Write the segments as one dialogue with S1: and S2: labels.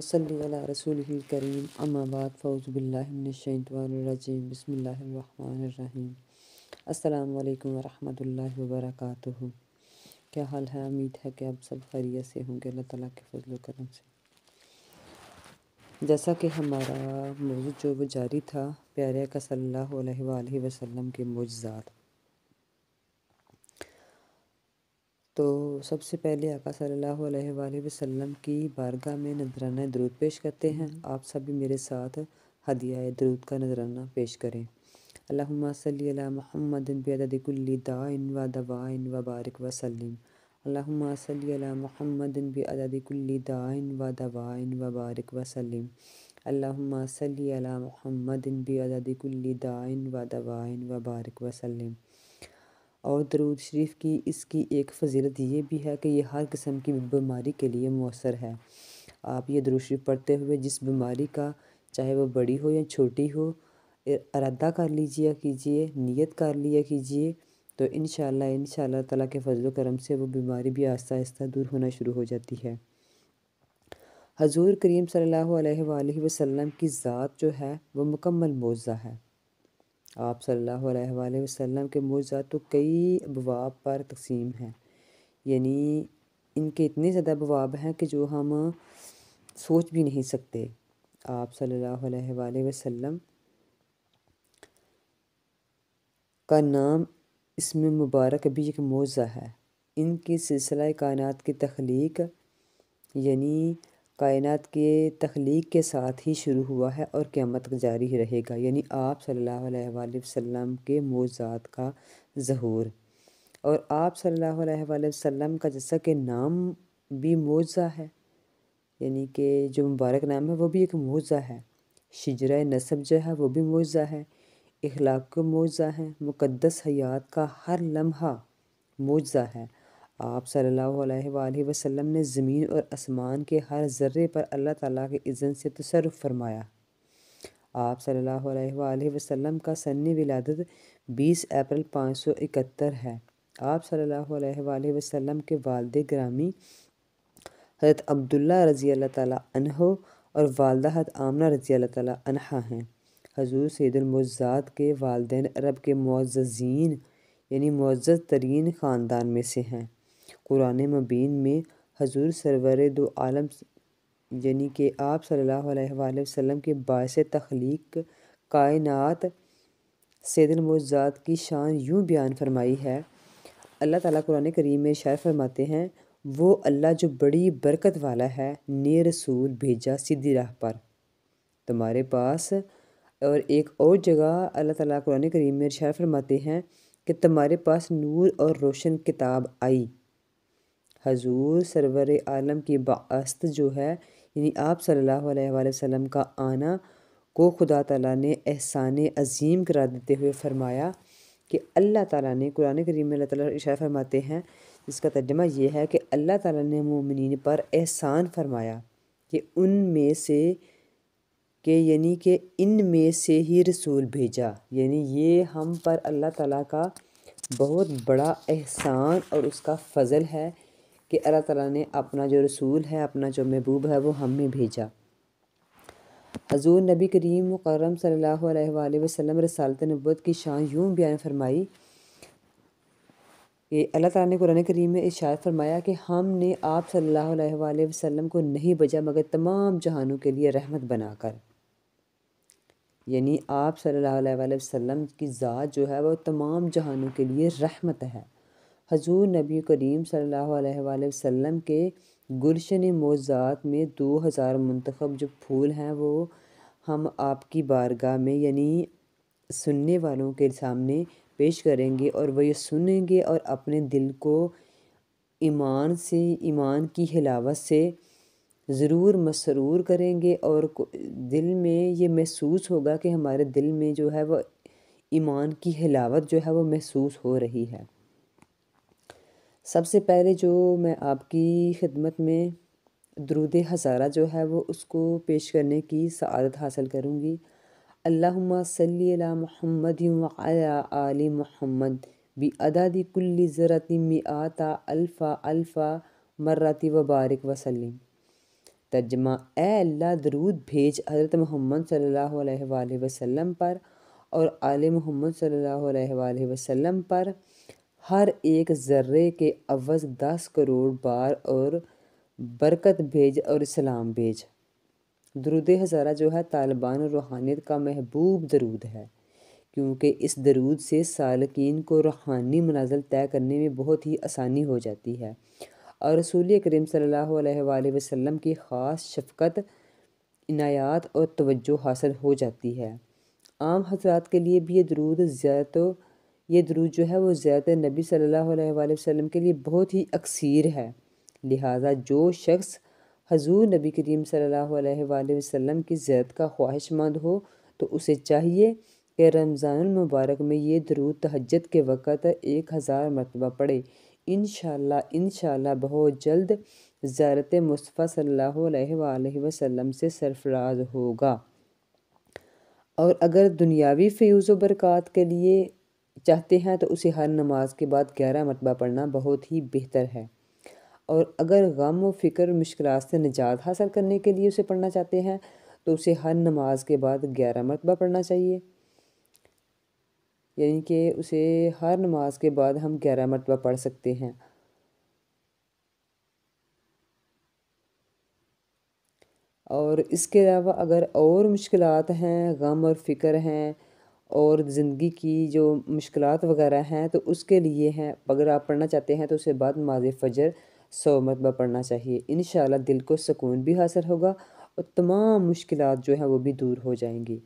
S1: صلی علی رسول الکریم اما بعد فاعوذ باللہ من الشیطان الرجیم بسم اللہ الرحمن الرحیم۔ السلام علیکم ورحمۃ اللہ وبرکاتہ۔ کیا حال ہے؟ امید ہے کہ آپ سب خیریت سے ہوں گے اللہ تعالیٰ کے فضل و کرم سے۔ جیسا کہ ہمارا موضوع جو وہ جاری تھا، پیارے آقا صلی اللہ علیہ وآلہ وسلم کے معجزات۔ تو سب سے پہلے آقا صلی اللہ علیہ وآلہ وسلم کی بارگاہ میں نذرانہ درود پیش کرتے ہیں۔ آپ سبھی میرے ساتھ ہدیہ درود کا نذرانہ پیش کریں۔ اللہم صلی علی محمد بعدد کل داء و دواء و بارک وسلم۔ اللہم صلی علی محمد بعدد کل داء و دواء و بارک وسلم۔ اللہم صلی علی محمد بعدد کل داء و دواء و بارک وسلم۔ اور درود شریف کی اس کی ایک فضیلت یہ بھی ہے کہ یہ ہر قسم کی بیماری کے لیے مؤثر ہے۔ آپ یہ درود شریف پڑھتے ہوئے جس بیماری کا، چاہے وہ بڑی ہو یا چھوٹی ہو، ارادہ کر لیجیے نیت کر لیا کیجیے، تو انشاءاللہ اللہ تعالیٰ کے فضل و کرم سے وہ بیماری بھی آہستہ آہستہ دور ہونا شروع ہو جاتی ہے۔ حضور کریم صلی اللہ علیہ وآلہ وسلم کی ذات جو ہے وہ مکمل معجزہ ہے۔ آپ صلی اللہ علیہ وآلہ وسلم کے معجزات تو کئی ابواب پر تقسیم ہیں، یعنی ان کے اتنے زیادہ ابواب ہیں کہ جو ہم سوچ بھی نہیں سکتے۔ آپ صلی اللہ علیہ وآلہ وسلم کا نام اسم مبارک بھی ایک معجزہ ہے۔ ان کی سلسلہ کائنات کی تخلیق، یعنی کائنات کے تخلیق کے ساتھ ہی شروع ہوا ہے اور قیامت تک جاری ہی رہے گا، یعنی آپ صلی اللہ علیہ وآلہ وسلم کے معجزات کا ظہور۔ اور آپ صلی اللہ علیہ وآلہ وسلم کا جیسا کہ نام بھی معجزہ ہے، یعنی کہ جو مبارک نام ہے وہ بھی ایک معجزہ ہے۔ شجرہ نسب جو ہے وہ بھی معجزہ ہے، اخلاق کا معجزہ ہے، مقدس حیات کا ہر لمحہ معجزہ ہے۔ آپ صلی اللہ علیہ وآلہ وسلم نے زمین اور آسمان کے ہر ذرے پر اللہ تعالیٰ کے اذن سے تصرف فرمایا۔ آپ صلی اللہ علیہ وآلہ وسلم کا سن ولادت 20 اپریل 571 ہے۔ آپ صلی اللہ علیہ وآلہ وسلم کے والد گرامی حضرت عبداللہ رضی اللہ تعالیٰ عنہ اور والدہ حضرت آمنہ رضی اللہ تعالیٰ عنہا ہیں۔ حضور سید المعجزات کے والدین عرب کے معززین، یعنی معزز ترین خاندان میں سے ہیں۔ قرآن مبین میں حضور سرور دو عالم یعنی کہ آپ صلی اللہ علیہ وآلہ وسلم کے باعث تخلیق کائنات سید المعجزات کی شان یوں بیان فرمائی ہے۔ اللہ تعالیٰ قرآن کریم میں ارشاد فرماتے ہیں، وہ اللہ جو بڑی برکت والا ہے نے رسول بھیجا سیدھی راہ پر تمہارے پاس۔ اور ایک اور جگہ اللہ تعالیٰ قرآن کریم میں ارشاد فرماتے ہیں کہ تمہارے پاس نور اور روشن کتاب آئی۔ حضور سرور عالم کی بعثت جو ہے، یعنی آپ صلی اللہ علیہ وآلہ وسلم کا آنا کو خدا تعالیٰ نے احسان عظیم قرار دیتے ہوئے فرمایا کہ اللہ تعالیٰ نے قرآن کریم میں اللہ تعالیٰ ارشاد فرماتے ہیں، جس کا ترجمہ یہ ہے کہ اللہ تعالیٰ نے مومنین پر احسان فرمایا کہ ان میں سے ہی رسول بھیجا، یعنی یہ ہم پر اللہ تعالیٰ کا بہت بڑا احسان اور اس کا فضل ہے کہ اللہ تعالیٰ نے اپنا جو رسول ہے، اپنا جو محبوب ہے وہ ہم میں بھیجا۔ حضور نبی کریم مکرم صلی اللہ علیہ وآلہ وسلم رسالت نبوت کی شان یوں بیان فرمائی کہ اللہ تعالیٰ نے قرآن کریم میں ارشاد فرمایا کہ ہم نے آپ صلی اللہ علیہ وآلہ وسلم کو نہیں بھیجا مگر تمام جہانوں کے لیے رحمت بنا کر، یعنی آپ صلی اللہ علیہ وآلہ وسلم کی ذات جو ہے وہ تمام جہانوں کے لیے رحمت ہے۔ حضور نبی کریم صلی اللہ علیہ وآلہ وسلم کے گلشن معجزات میں 2000 منتخب جو پھول ہیں وہ ہم آپ کی بارگاہ میں، یعنی سننے والوں کے سامنے پیش کریں گے، اور وہ یہ سنیں گے اور اپنے دل کو ایمان کی حلاوت سے ضرور مسرور کریں گے، اور دل میں یہ محسوس ہوگا کہ ہمارے دل میں جو ہے وہ ایمان کی حلاوت جو ہے وہ محسوس ہو رہی ہے۔ سب سے پہلے جو میں آپ کی خدمت میں درود ہزارہ جو ہے وہ اس کو پیش کرنے کی سعادت حاصل کروں گی۔ اللہم صلی علی محمد وعلی آل محمد بعدد کل ذرۃ مئات الف مرۃ وبارک وسلم۔ ترجمہ: اے اللہ درود بھیج حضرت محمد صلی اللہ علیہ وآلہ وسلم پر اور آل محمد صلی اللہ علیہ وآلہ وسلم پر، ہر ایک ذرے کے عوض 10 کروڑ بار، اور برکت بھیج اور سلام بھیج۔ درود ہزارہ جو ہے طالبان اور روحانیت کا محبوب درود ہے، کیونکہ اس درود سے سالکین کو روحانی منازل طے کرنے میں بہت ہی آسانی ہو جاتی ہے، اور رسول کریم صلی اللہ علیہ وآلہ وسلم کی خاص شفقت، عنایات اور توجہ حاصل ہو جاتی ہے۔ عام حضرات کے لیے بھی یہ درود جو ہے وہ زیارت نبی صلی اللہ علیہ وآلہ وسلم کے لیے بہت ہی اکثیر ہے، لہٰذا جو شخص حضور نبی کریم صلی اللہ علیہ وآلہ وسلم کی زیارت کا خواہش مند ہو تو اسے چاہیے کہ رمضان المبارک میں یہ درود تہجد کے وقت 1000 مرتبہ پڑھے۔ انشاءاللہ بہت جلد زیارت مصطفیٰ صلی اللہ علیہ وآلہ وسلم سے سرفراز ہوگا۔ اور اگر دنیاوی فیوز و برکات کے لیے چاہتے ہیں تو اسے ہر نماز کے بعد 11 مرتبہ پڑھنا بہت ہی بہتر ہے، اور اگر غم و فکر مشکلات سے نجات حاصل کرنے کے لیے اسے پڑھنا چاہتے ہیں تو اسے ہر نماز کے بعد 11 مرتبہ پڑھنا چاہیے، یعنی کہ اسے ہر نماز کے بعد ہم 11 مرتبہ پڑھ سکتے ہیں۔ اور اس کے علاوہ اگر اور مشکلات ہیں، غم اور فکر ہیں، اور زندگی کی جو مشکلات وغیرہ ہیں تو اس کے لیے ہیں، اگر آپ پڑھنا چاہتے ہیں تو اسے بعد نماز فجر 100 مرتبہ پڑھنا چاہیے۔ انشاءاللہ دل کو سکون بھی حاصل ہوگا اور تمام مشکلات جو ہیں وہ بھی دور ہو جائیں گی۔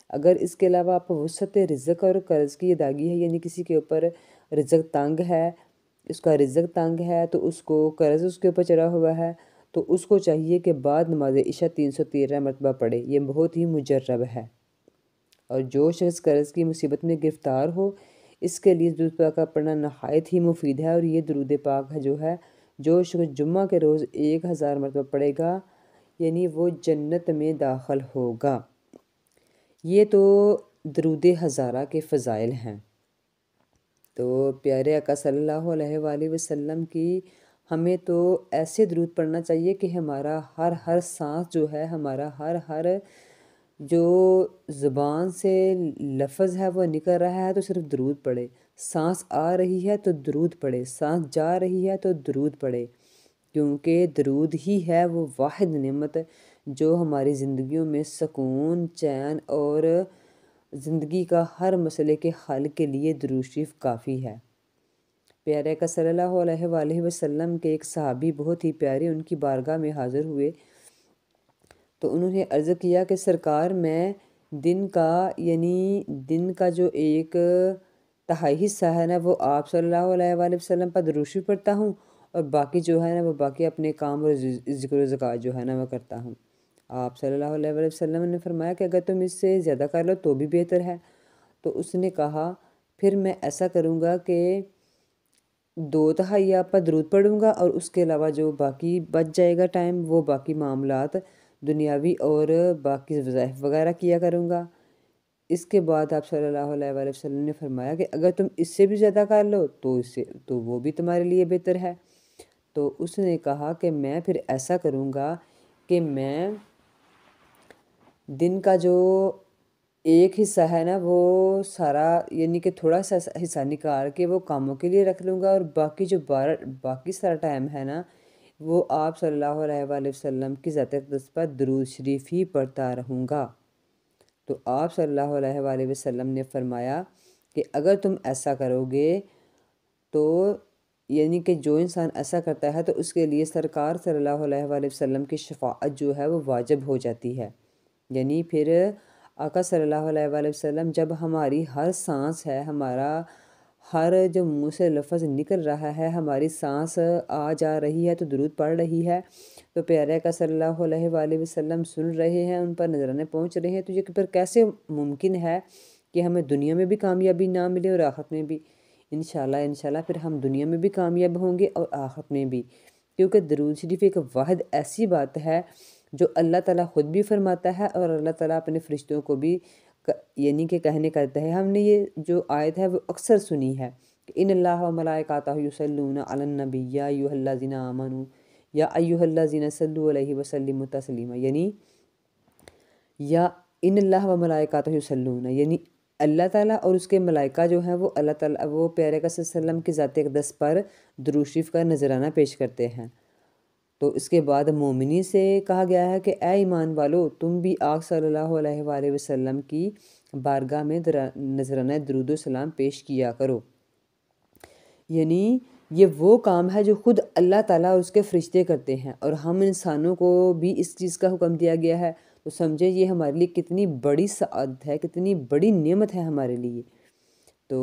S1: اگر اس کے علاوہ آپ وسعت رزق اور قرض کی ادائیگی ہے، یعنی کسی کے اوپر رزق تنگ ہے، اس کا رزق تنگ ہے تو اس کو قرض اس کے اوپر چڑھا ہوا ہے تو اس کو چاہیے کہ بعد نماز عشاء 313 مرتبہ پڑھے، یہ بہت ہی مجرب ہے۔ اور جو شخص قرض کی مصیبت میں گرفتار ہو، اس کے لیے درود پاک کا پڑھنا نہایت ہی مفید ہے، اور یہ درود پاک ہے جو شخص جمعہ کے روز 1000 مرتبہ پڑھے گا یعنی وہ جنت میں داخل ہوگا۔ یہ تو درود ہزارہ کے فضائل ہیں۔ تو پیارے آقا صلی اللہ علیہ وآلہ وسلم کی ہمیں تو ایسے درود پڑھنا چاہیے کہ ہمارا ہر سانس جو ہے، ہمارا ہر جو زبان سے لفظ ہے وہ نکل رہا ہے تو صرف درود پڑھے، سانس آ رہی ہے تو درود پڑھے، سانس جا رہی ہے تو درود پڑھے، کیونکہ درود ہی ہے وہ واحد نعمت جو ہماری زندگیوں میں سکون، چین اور زندگی کا ہر مسئلے کے حل کے لیے درود شریف کافی ہے۔ پیارے آقا صلی اللہ علیہ وآلہ وسلم کے ایک صحابی بہت ہی پیارے ان کی بارگاہ میں حاضر ہوئے تو انہوں نے عرض کیا کہ سرکار، میں دن کا جو ایک تہائی حصہ ہے نا وہ آپ صلی اللہ علیہ وآلہ وسلم پر درود شریف پڑھتا ہوں، اور باقی جو ہے نا وہ باقی اپنے کام اور ذکر و زکوٰۃ جو ہے نا وہ کرتا ہوں۔ آپ صلی اللہ علیہ وآلہ وسلم نے فرمایا کہ اگر تم اس سے زیادہ کر لو تو بھی بہتر ہے۔ تو اس نے کہا پھر میں ایسا کروں گا کہ 2/3 آپ پر درود پڑھوں گا، اور اس کے علاوہ جو باقی بچ جائے گا ٹائم وہ باقی معاملات دنیاوی اور باقی وظائف وغیرہ کیا کروں گا۔ اس کے بعد آپ صلی اللہ علیہ وآلہ وسلم نے فرمایا کہ اگر تم اس سے بھی زیادہ کر لو تو وہ بھی تمہارے لیے بہتر ہے۔ تو اس نے کہا کہ میں پھر ایسا کروں گا کہ میں دن کا جو ایک حصہ ہے نا وہ سارا یعنی کہ تھوڑا سا حصہ نکال کے وہ کاموں کے لیے رکھ لوں گا، اور باقی سارا ٹائم ہے نا وہ آپ صلی اللہ علیہ وآلہ وسلم کی ذات اقدس پر درود شریف ہی پڑھتا رہوں گا۔ تو آپ صلی اللہ علیہ وآلہ وسلم نے فرمایا کہ اگر تم ایسا کرو گے تو یعنی کہ جو انسان ایسا کرتا ہے تو اس کے لیے سرکار صلی اللہ علیہ وآلہ وسلم کی شفاعت جو ہے وہ واجب ہو جاتی ہے، یعنی پھر آقا صلی اللہ علیہ وآلہ وسلم جب ہماری ہر سانس ہے، ہمارا ہر جو منہ سے لفظ نکل رہا ہے، ہماری سانس آ جا رہی ہے تو درود پڑھ رہی ہے، تو پیارے آقا صلی اللہ علیہ وآلہ وسلم سن رہے ہیں، ان پر نذرانے پہنچ رہے ہیں، تو یہ پھر کیسے ممکن ہے کہ ہمیں دنیا میں بھی کامیابی نہ ملے اور آخرت میں بھی؟ انشاءاللہ پھر ہم دنیا میں بھی کامیاب ہوں گے اور آخرت میں بھی، کیونکہ درود شریف ایک واحد ایسی بات ہے جو اللہ تعالیٰ خود بھی فرماتا ہے اور اللہ تعالیٰ اپنے فرشتوں کو بھی یعنی کہ کہنے کرتا ہے۔ ہم نے یہ جو آیت ہے وہ اکثر سنی ہے کہ ان اللہ و ملائکتہ یصلون علی النبی یا ایھا الذین آمنوا یا ایھا الذین صلوا علیہ وسلموا تسلیما، یعنی یا ان اللہ و ملائکاتہ یصلون، یعنی اللہ تعالیٰ اور اس کے ملائکہ جو ہیں وہ اللہ تعالیٰ وہ پیارے آقا صلی اللہ علیہ وسلم کی ذات اقدس پر درود شریف کا نذرانہ پیش کرتے ہیں۔ تو اس کے بعد مومنی سے کہا گیا ہے کہ اے ایمان والو، تم بھی آقا صلی اللہ علیہ وآلہ وسلم کی بارگاہ میں نذرانہ درود و سلام پیش کیا کرو۔ یعنی یہ وہ کام ہے جو خود اللہ تعالیٰ اور اس کے فرشتے کرتے ہیں، اور ہم انسانوں کو بھی اس چیز کا حکم دیا گیا ہے، تو سمجھے یہ ہمارے لیے کتنی بڑی سعادت ہے، کتنی بڑی نعمت ہے ہمارے لیے۔ تو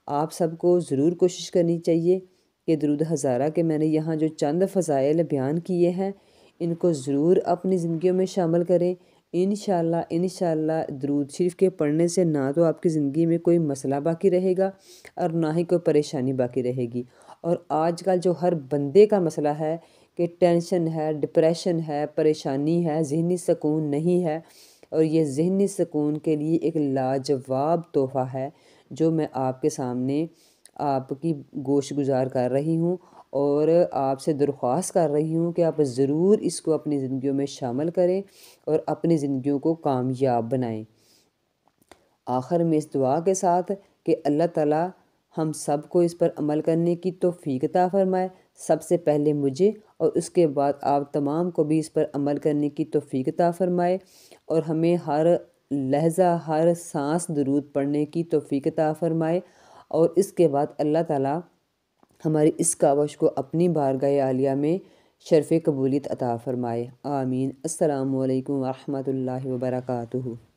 S1: آپ سب کو ضرور کوشش کرنی چاہیے کہ درود ہزارہ کے میں نے یہاں جو چند فضائل بیان کیے ہیں ان کو ضرور اپنی زندگیوں میں شامل کریں۔ انشاءاللہ درود شریف کے پڑھنے سے نہ تو آپ کی زندگی میں کوئی مسئلہ باقی رہے گا اور نہ ہی کوئی پریشانی باقی رہے گی۔ اور آج کل جو ہر بندے کا مسئلہ ہے کہ ٹینشن ہے، ڈپریشن ہے، پریشانی ہے، ذہنی سکون نہیں ہے، اور یہ ذہنی سکون کے لیے ایک لاجواب تحفہ ہے جو میں آپ کے سامنے آپ کی گوش گزار کر رہی ہوں، اور آپ سے درخواست کر رہی ہوں کہ آپ ضرور اس کو اپنی زندگیوں میں شامل کریں اور اپنی زندگیوں کو کامیاب بنائیں۔ آخر میں اس دعا کے ساتھ کہ اللہ تعالیٰ ہم سب کو اس پر عمل کرنے کی توفیق عطا فرمائے، سب سے پہلے مجھے اور اس کے بعد آپ تمام کو بھی اس پر عمل کرنے کی توفیق عطا فرمائے، اور ہمیں ہر لحظہ ہر سانس درود پڑھنے کی توفیق عطا فرمائے، اور اس کے بعد اللہ تعالیٰ ہماری اس کاوش کو اپنی بارگاہ عالیہ میں شرف قبولیت عطا فرمائے۔ آمین۔ السلام علیکم ورحمۃ اللہ وبرکاتہ۔